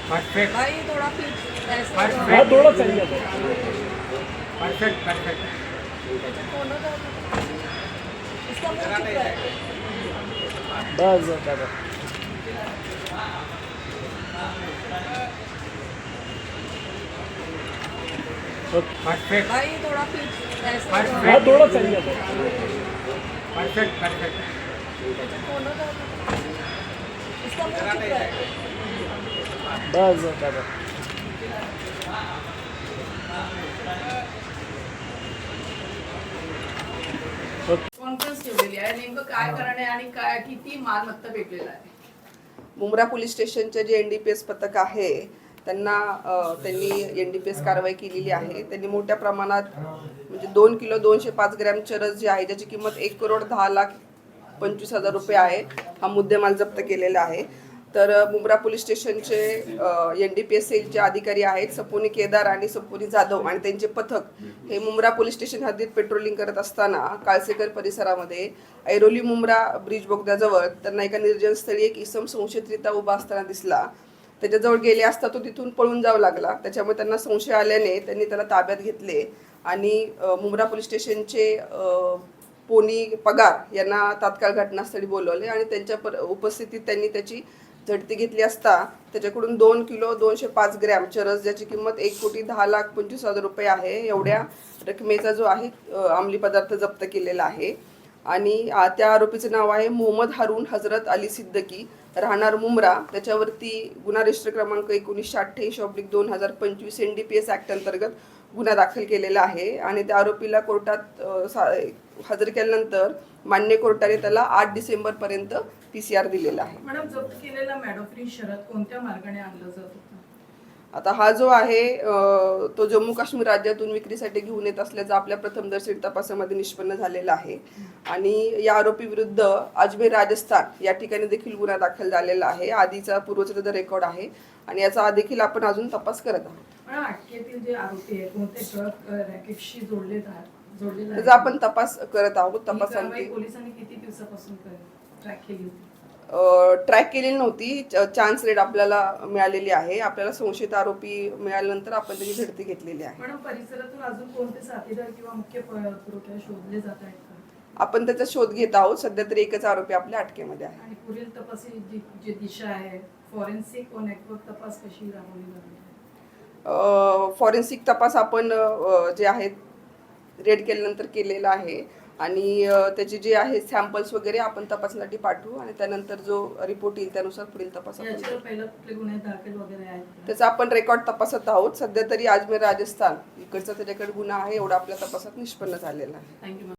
Perfect भाई थोड़ा पीछे ऐसे परफेक्ट हाँ थोड़ा चाहिए था। परफेक्ट परफेक्ट कोनों का इसका मुंह चुप रहा है। बस बस दादा परफेक्ट भाई थोड़ा पीछे ऐसे हाँ थोड़ा चाहिए था। परफेक्ट परफेक्ट कोनों का इसका मुंह चुप रहा है। बस बस दादा कॉन्फरन्स ठेवलेली आहे. नेमकं काय कारण आहे आणि काय किती मालमत्ता भेटलेला आहे? मुंब्रा पोलीस स्टेशनचे जे NDPS पथक आहे त्यांनी NDPS कारवाई केलेली आहे. त्यांनी मोठ्या प्रमाणात म्हणजे 2 किलो 205 ग्रॅम चरस जे आहे ज्याची किंमत 1,10,25,000 रुपये आहे हा मुद्देमाल जप्त केलेला आहे. तर मुंब्रा पोलीस स्टेशनचे NDPS सेलचे अधिकारी आहेत सपोनी केदार आणि सपोनी जाधव आणि त्यांचे पथक हे मुंब्रा पोलीस स्टेशन हद्दीत पेट्रोलिंग करत असताना काळसेकर परिसरामध्ये ऐरोली मुंब्रा ब्रिज बोगद्याजवळ त्यांना एका निर्जन स्थळी एक इसम संशयितरित्या उभा असताना दिसला. त्याच्याजवळ गेले असता तो तिथून पळून जाऊ लागला. त्याच्यामुळे त्यांना संशय आल्याने त्यांनी त्याला ताब्यात घेतले आणि मुंब्रा पोलीस स्टेशनचे पोनी पगार यांना तात्काळ घटनास्थळी बोलवले आणि त्यांच्या उपस्थितीत त्यांनी त्याची झडती घेतली असता त्याच्याकडून 2 किलो 205 ग्रॅम चरस ज्याची किंमत 1,10,25,000 रुपये आहे एवढ्या रकमेचा जो आहे अंमली पदार्थ जप्त केलेला आहे. आणि त्या आरोपीचं नाव आहे मोहम्मद हारून हजरत अली सिद्दकी राहणार मुंब्रा. त्याच्यावरती गुन्हा रजिस्टर क्रमांक 1988/2025 NDPS ॲक्ट अंतर्गत गुन्हा दाखल केलेला आहे आणि त्या आरोपीला कोर्टात हजर केल्यानंतर मान्य कोर्टाने त्याला 8 डिसेंबरपर्यंत PCR दिलेला आहे. मॅडम जप्त केलेला मॅडोफ्रीन शरद कोणत्या मार्गाने आणलं जात होतं? आता हा जो आहे तो जम्मू काश्मीर राज्यातून विक्रीसाठी घेऊन येत असल्याचं आपल्या प्रथमदर्शी तपासामध्ये निष्पन्न झालेला आहे आणि या आरोपी विरुद्ध अजमेर राजस्थान या ठिकाणी देखील गुन्हा दाखल झालेला आहे. आधीचा पूर्वचित रेकॉर्ड आहे आणि याचा देखील आपण अजून तपास करत आहोत. मॅडम अटकेतील जे आरोपी आहेत कोणते ट्रक रॅकेटशी जोडलेले त्याचा आपण तपास करत आहोत. तपासांती पोलिसांनी किती दिवसापासून ट्रॅक केली होती? ट्रॅक केलेली नव्हती. चान्स रेट आपल्याला मिळालेली आहे. आपल्याला संशयित आरोपी मिळाल्यानंतर आपण त्याची झडती घेतलेली आहे. मॅडम परिसरातून अजून कोणते साथीदार किंवा मुख्य पुरवठा शोधले जात आहेत का? आपण त्याचा शोध घेत आहोत. सध्या तरी एकच आरोपी आपल्या अटकेमध्ये आहे. आणि पुढील तपासाची जी दिशा आहे फॉरेन्सिक व नेटवर्क तपास कशी राबवली जाते? फॉरेन्सिक तपास आपण जे आहेत रेड केल्यानंतर केलेला आहे आणि त्याचे जे आहे सॅम्पल्स वगैरे आपण तपासण्यासाठी पाठवू आणि त्यानंतर जो रिपोर्ट येईल त्यानुसार पुढील तपास याच्यावर पहिला कुठले गुन्हे दाखल वगैरे आहेत? त्याचा आपण रेकॉर्ड तपासत आहोत. सध्या तरी अजमेर राजस्थान इकडचा त्याच्याकडे गुन्हा आहे एवढा आपल्या तपासात निष्पन्न झालेला आहे. Thank you ma'am.